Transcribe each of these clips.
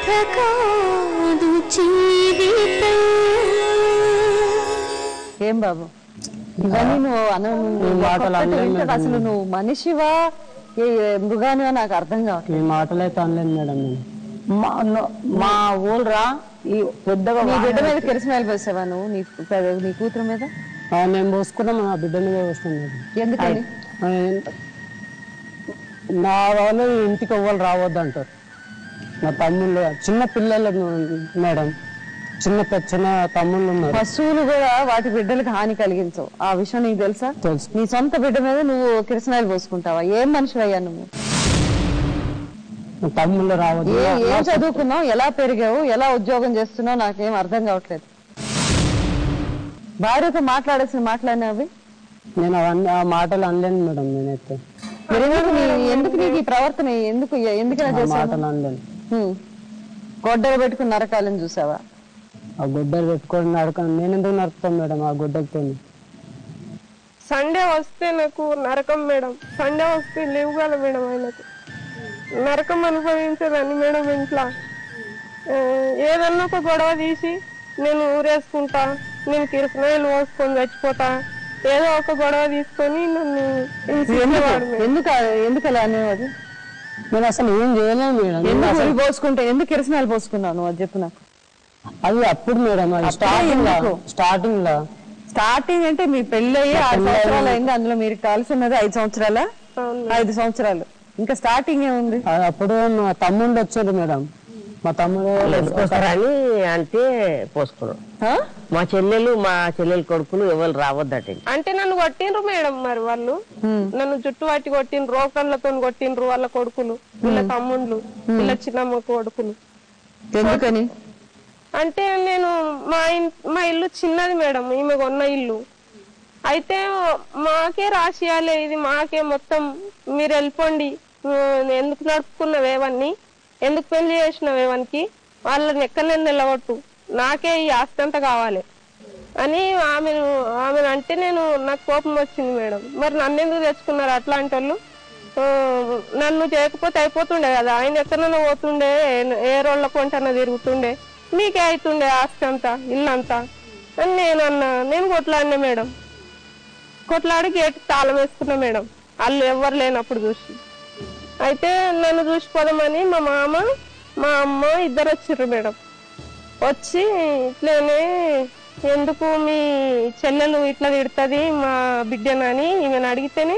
కథ కాదు జీవితం. ఏం బాబు ఇవన్నీ నువ్వు అసలు నువ్వు మనిషివా మృగానివా నాకు అర్థం కావట్లేదు. ఈ మాటలు అయితే అనలేదు మేడం. మా ఊళ్ళరా ఈ పెద్దగా నీ బిడ్డ మీద కిరసనాయలు పోసావా నువ్వు నీ కూతురు మీద? నేను పోసుకున్నా మా బిడ్డ మీద పోసుకున్నాను. ఎందుకని? నా వాళ్ళు ఇంటికి ఎవ్వరు రావద్దు అంటారు. నా తమ్ముళ్ళు చిన్న పిల్లలు మేడం, చిన్న తమ్ముళ్ళు ఉన్నారు. పశువులు కూడా వాటి బిడ్డలకు హాని కలిగించవు, ఆ విషయం నీకు తెలుసా? తెలుసు. నీ సొంత బిడ్డ మీద నువ్వు కిరసనాయలు పోసుకుంటావా? ఏం మనిషి అయ్యా నువ్వు? తమ్ముళ్ళు రావద్దు. ఏం చదువుకున్నావు, ఎలా పెరిగావు, ఎలా ఉద్యోగం చేస్తున్నావు నాకేం అర్థం కావట్లేదు. భార్యతో మాట్లాడినవి నేను అవన్నీ ఆ మాటలు అనలేను మేడం. నేనైతే ఎందుకు నీకు ఈ ప్రవర్తన ఎందుకలా మాటలు అనలేను. గొడ్డలు పెట్టుకుని నరకాలని చూసావా? ఆ గుడ్డలు పెట్టుకొని నరకను నేను ఎందుకు నరుకుతాను మేడం ఆ గుడ్డలతో? సండే వస్తే నాకు నరకం మేడం. సండే వస్తే లేవుగాల మేడం. ఆయనకు నరకం అనుభవించేదాన్ని మేడం. ఇంట్లో ఏదన్నా ఒక గొడవ తీసి నేను ఊరేసుకుంటా, నేను కిరసనాయలు పోసుకొని చచ్చిపోతా, ఏదో ఒక గొడవ తీసుకొని నన్ను ఎందుకు అలా అనేవాడు? నేను అసలు ఏం చేయలేను మేడం. పోసుకుంటే ఎందుకు కిరసనాయలు పోసుకున్నాను అది చెప్పు నాకు. అది అప్పుడు మేడం స్టార్టింగ్ అంటే మీ పెళ్లి అయ్యి 6 సంవత్సరాలు అయింది, అందులో మీరు కాల్సిన్నది 5 సంవత్సరాలా? 5 సంవత్సరాలు. ఇంకా స్టార్టింగ్ ఏముంది? అప్పుడు మా తమ్ముడు వచ్చారు మేడం. మా తమ్ముడు పోస్తారని అంటే పోసుకున్నాం. మా చెల్లెలు కొడుకులు ఎవరు రావద్దట. అంటే నన్ను కొట్టిండ్రు మేడం. మరి వాళ్ళు నన్ను జుట్టు పట్టి కొట్టిండ్రు, రోకన్లతో కొట్టిండ్రు వాళ్ళ కొడుకులు, వీళ్ళ తమ్ముళ్ళు, వీళ్ళ చిన్నమ్మ కొడుకులు. ఎందుకని అంటే నేను మా ఇల్లు చిన్నది మేడం, ఈమె కొన్న ఇల్లు. అయితే మాకే రాసియాలే, ఇది మాకే మొత్తం, మీరు వెళ్ళిపోండి, ఎందుకు నడుపుకున్నవేవన్నీ, ఎందుకు పెళ్లి చేసినవేవనికి, వాళ్ళని ఎక్కడనే నిలబట్టు, నాకే ఈ ఆస్తి అంతా కావాలి అని ఆమెను అంటే నాకు కోపం వచ్చింది మేడం. మరి నన్ను ఎందుకు తెచ్చుకున్నారు అట్లాంటి వాళ్ళు? నన్ను చేయకపోతే అయిపోతుండే కదా, ఆయన ఎక్కడైనా పోతుండే, ఏ రోళ్ళ కొంటన్నా తిరుగుతుండే, మీకే అవుతుండే ఆస్తి అంతా, ఇల్లంతా అని నేను కొట్లాడినా మేడం. కొట్లాడి గేట్ తాళం వేసుకున్నా మేడం, వాళ్ళు ఎవరు లేనప్పుడు చూసి. అయితే నన్ను చూసిపోదామని మా మామ మా అమ్మ ఇద్దరు వచ్చిర్రు మేడం. వచ్చి ఇట్లనే ఎందుకు మీ చెల్లెలు ఇట్లా తిడుతుంది మా బిడ్డనని ఈమెను అడిగితేనే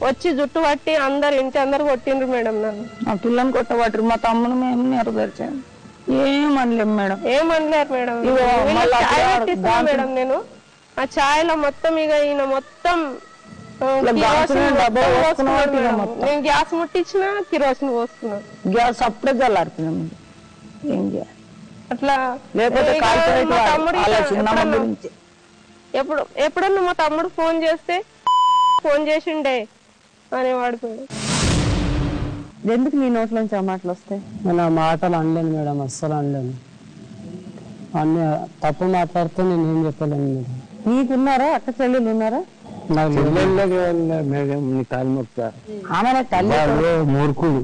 వచ్చి జుట్టు పట్టి ఇంటి అందరు కొట్టిండ్రు మేడం. నన్ను ఆ పిల్లని కొట్టబట్టు మా తమ్ముడు మేము నెరవేర్చాము. ఏమనలేము మేడం. ఏమనలేరు మేడం. మేడం నేను ఆ ఛాయలో మొత్తం ఇక ఈయన మొత్తం నేను గ్యాస్ ముట్టించిన కిరోసిన్ పోసుకున్నాను. గ్యాస్ అప్పుడే చల్లారుతున్నాం. ఏం చేయాలి అట్లా? లేకపోతే ఎప్పుడన్నా మా తమ్ముడు ఫోన్ చేస్తే ఫోన్ చేసిండే అనేవాడు మేడం. ఎందుకు నీ నోట్లోంచి ఆ మాటలు వస్తాయి? నేను ఆ మాటలు అనలేను మేడం, అస్సలు అనలేను. అన్ని తప్పు మాట్లాడితే నేను ఏం చెప్పలేను మేడం. నీకున్నారా అక్క చెల్లెలు ఉన్నారా? నాకు మేడం కాలు మొక్తా. ఆమె తల్లి మూర్ఖుడు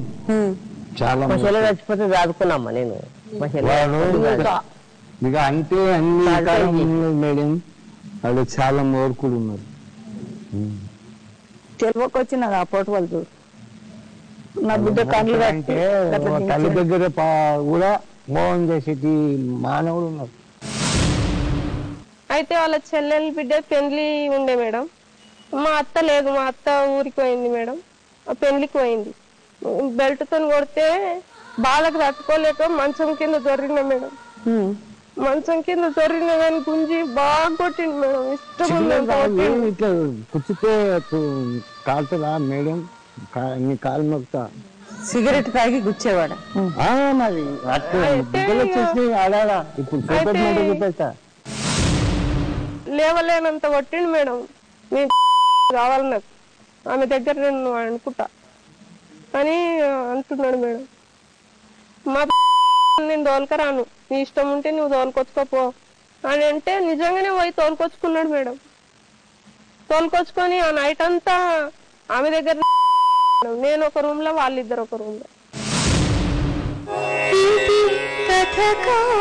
చాలా. మా చెల్లెలు చచ్చిపోతే చదువుకున్నామ్మా నేను. మా ఇక అంటే అన్ని మేడం వాళ్ళు చాలా మూర్ఖుడు ఉన్నారు. తెలివకొచ్చి నాకు ఆ పోటు వాళ్ళు చూడు, నా బిడ్డ కళ్ళు అంటే తల్లి దగ్గర కూడా మోహం చేసేటి మానవుడు ఉన్నారు. అయితే వాళ్ళ చెల్లెలు బిడ్డ పెళ్లి ఉండే మేడం. మా అత్త లేదు, మా అత్త ఊరికి పోయింది మేడం. ఆ పెళ్లికి పోయింది. బెల్ట్తో కొడితే బాలకు తట్టుకోలేక మంచం కింద దొరికిన మేడం. మంచం కింద దొరికిన కానీ గుంజి బాగా కొట్టింది మేడం. ఇష్టం ఇట్లా కుచ్చితే కాలుతుందా మేడం? నీ కాలు మొక్తా. సిగరెట్ తాగి గుచ్చేవాడు మరి వచ్చేసి ఆడాడా. ఇప్పుడు చూపెట్టా లేవలేనంత కొట్టిండు మేడం. నీ కావాలి నాకు, ఆమె దగ్గర నేను అనుకుంటా అని అంటున్నాడు మేడం. మా నేను తోలుకరాను, నీ ఇష్టం ఉంటే నువ్వు తోలుకొచ్చుకోపో అని అంటే నిజంగానే పోయి తోలుకొచ్చుకున్నాడు మేడం. తోలుకొచ్చుకొని ఆ నైట్ అంతా ఆమె దగ్గర, నేను ఒక రూమ్ లో, వాళ్ళిద్దరు ఒక రూమ్ లో. కాదు